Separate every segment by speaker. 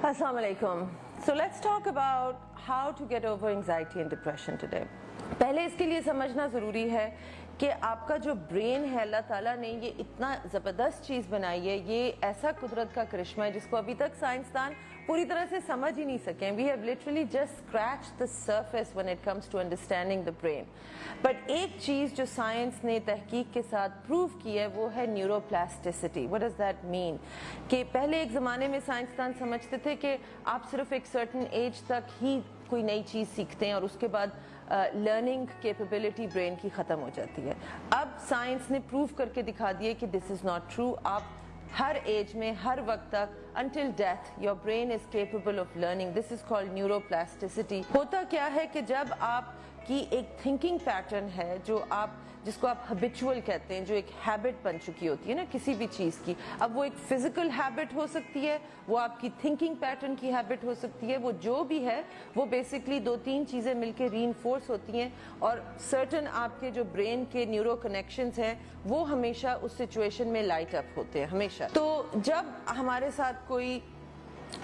Speaker 1: Assalamu alaikum. So let's talk about how to get over anxiety and depression today. पहले इसके लिए समझना ज़रूरी है कि आपका जो ब्रेन है अल्लाह ताला ने ये इतना ज़बरदस्त चीज़ बनाई है, ये ऐसा कुदरत का करिश्मा है जिसको अभी तक साइंसदान पूरी तरह से समझ ही नहीं सके. We have literally just scratched the surface when it comes to understanding the brain. But एक चीज़ जो साइंस ने तहकीक के साथ प्रूव की है वो है neuroplasticity. What does that mean? कि पहले एक ज़माने में साइंसदान समझते थे कि आप सिर्फ एक सर्टन एज तक ही कोई नई चीज़ सीखते हैं और उसके बाद लर्निंग कैपेबिलिटी ब्रेन की ख़त्म हो जाती है. अब साइंस ने प्रूव करके दिखा दिया कि दिस इज़ नॉट ट्रू. आप हर एज में हर वक्त तक until death your brain is capable of learning. This is called neuroplasticity. होता क्या है कि जब आपकी एक थिंकिंग पैटर्न है जो आप जिसको आप हैबिचुअल कहते हैं, जो एक हैबिट बन चुकी होती है ना किसी भी चीज़ की, अब वो एक फिजिकल हैबिट हो सकती है, वो आपकी थिंकिंग पैटर्न की हैबिट हो सकती है, वो जो भी है वो बेसिकली दो तीन चीज़ें मिलकर रीइंफोर्स होती हैं और सर्टन आपके जो ब्रेन के न्यूरो कनेक्शंस हैं वो हमेशा उस सिचुएशन में लाइट अप होते हैं हमेशा. तो जब हमारे साथ कोई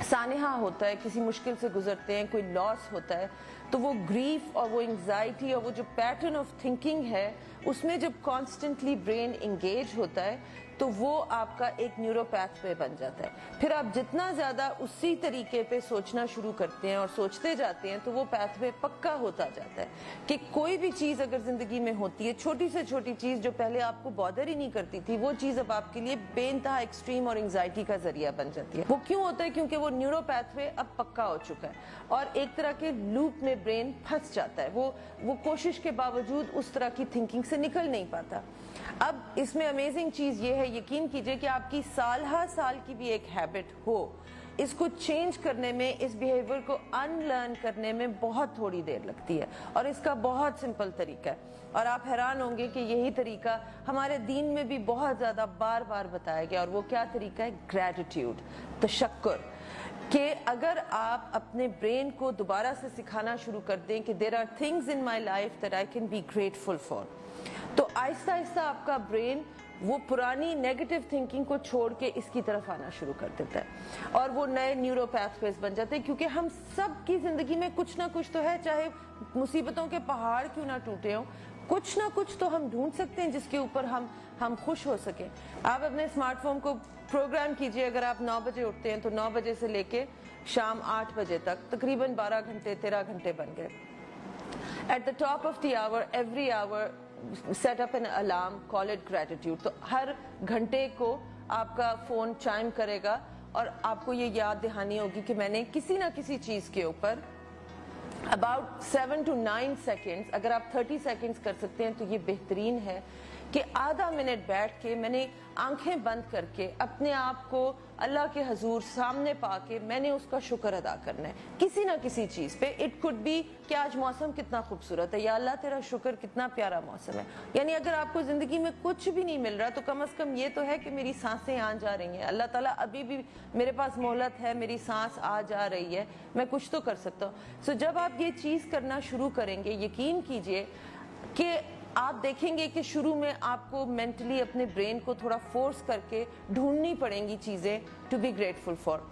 Speaker 1: सानेहा होता है, किसी मुश्किल से गुजरते हैं, कोई लॉस होता है, तो वो ग्रीफ और वो एंग्जाइटी और वो जो पैटर्न ऑफ थिंकिंग है उसमें जब कॉन्स्टेंटली ब्रेन इंगेज होता है तो वो आपका एक न्यूरोपैथ पे बन जाता है. फिर आप जितना ज़्यादा उसी तरीके पे सोचना शुरू करते हैं और सोचते जाते हैं तो वो पैथ पे पक्का होता जाता है कि कोई भी चीज़ अगर ज़िंदगी में होती है, छोटी से छोटी चीज़ जो पहले आपको बॉदर ही नहीं करती थी, वो चीज़ अब आपके लिए बेइंतहा एक्सट्रीम और एंग्जाइटी का जरिया बन जाती है. वो क्यों होता है? क्योंकि वो न्यूरोपैथ पे अब पक्का हो चुका है और एक तरह के लूप में ब्रेन फंस जाता है. वो कोशिश के बावजूद उस तरह की थिंकिंग से निकल नहीं पाता. अब इसमें अमेजिंग चीज़ ये है, यकीन कीजिए कि आपकी साल हर साल की भी एक हैबिट हो, इसको चेंज करने में, इस बिहेवियर को अनलर्न करने में बहुत थोड़ी देर लगती है और इसका बहुत सिंपल तरीका है. और आप हैरान होंगे कि यही तरीका हमारे दीन में भी बहुत ज़्यादा बार बार बताया गया. और वो क्या तरीका है? ग्रैटिट्यूड, तशक्कुर. कि अगर आप अपने ब्रेन को दोबारा से सिखाना शुरू कर दें कि there are things in my life that I can be grateful for, तो आहिस्ता आहिस्ता आपका ब्रेन वो पुरानी नेगेटिव थिंकिंग को छोड़ के इसकी तरफ आना शुरू कर देता है और वो नए न्यूरो पैथवेज बन जाते हैं. क्योंकि हम सब की जिंदगी में कुछ ना कुछ तो है, चाहे मुसीबतों के पहाड़ क्यों ना टूटे हों, कुछ ना कुछ तो हम ढूंढ सकते हैं जिसके ऊपर हम खुश हो सकें. आप अपने स्मार्टफोन को प्रोग्राम कीजिए, अगर आप 9 बजे उठते हैं तो 9 बजे से लेके शाम 8 बजे तक तकरीबन 12 घंटे 13 घंटे बन गए. At the top of the hour, every hour set up an alarm, call it gratitude. तो हर घंटे को आपका फोन चाइम करेगा और आपको ये याद दहानी होगी कि मैंने किसी ना किसी चीज के ऊपर अबाउट 7 to 9 सेकेंड्स, अगर आप 30 सेकेंड्स कर सकते हैं तो ये बेहतरीन है कि आधा मिनट बैठ के मैंने आंखें बंद करके अपने आप को अल्लाह के हजूर सामने पाके मैंने उसका शुक्र अदा करना है किसी ना किसी चीज़ पे. इट कुड बी कि आज मौसम कितना खूबसूरत है, या अल्लाह तेरा शुक्र कितना प्यारा मौसम है. यानी अगर आपको ज़िंदगी में कुछ भी नहीं मिल रहा तो कम अज़ कम ये तो है कि मेरी सांसें आ जा रही हैं, अल्लाह ताला अभी भी मेरे पास मोहलत है, मेरी सांस आ जा रही है, मैं कुछ तो कर सकता हूँ. सो जब आप ये चीज़ करना शुरू करेंगे, यकीन कीजिए कि आप देखेंगे कि शुरू में आपको मेंटली अपने ब्रेन को थोड़ा फोर्स करके ढूंढनी पड़ेंगी चीज़ें to be grateful for.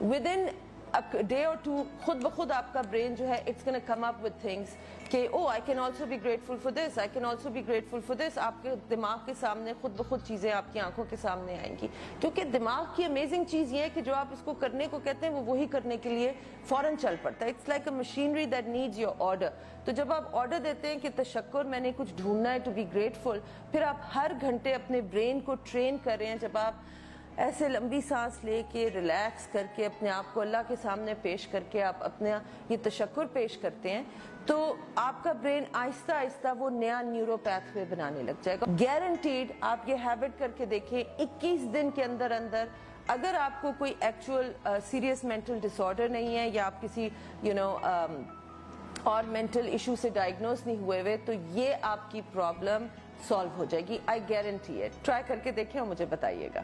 Speaker 1: Within a day और टू खुद ब खुद आपका ब्रेन जो है it's gonna come up with things कि oh I can also be grateful for this, I can also be grateful for this. आपके दिमाग के सामने खुद ब खुद चीज़ें आपकी आंखों के सामने आएंगी. क्योंकि दिमाग की अमेजिंग चीज़ ये है कि जो आप इसको करने को कहते हैं वो वही करने के लिए फौरन चल पड़ता है. It's like a machinery that needs your order. तो जब आप ऑर्डर देते हैं कि तशक्कुर, मैंने कुछ ढूंढना है, टू बी ग्रेटफुल, फिर आप हर घंटे अपने ब्रेन को ट्रेन कर रहे हैं. जब आप ऐसे लंबी सांस लेके रिलैक्स करके अपने आप को अल्लाह के सामने पेश करके आप अपना ये तशक्कुर पेश करते हैं तो आपका ब्रेन आहिस्ता आहिस्ता वो नया न्यूरोपैथ वे बनाने लग जाएगा. गारंटीड. आप ये हैबिट करके देखें, 21 दिन के अंदर अंदर अगर आपको कोई एक्चुअल सीरियस मेंटल डिसऑर्डर नहीं है या आप किसी और मेंटल इशू से डायग्नोज नहीं हुए तो ये आपकी प्रॉब्लम सॉल्व हो जाएगी. I guarantee it. ट्राई करके देखें और मुझे बताइएगा.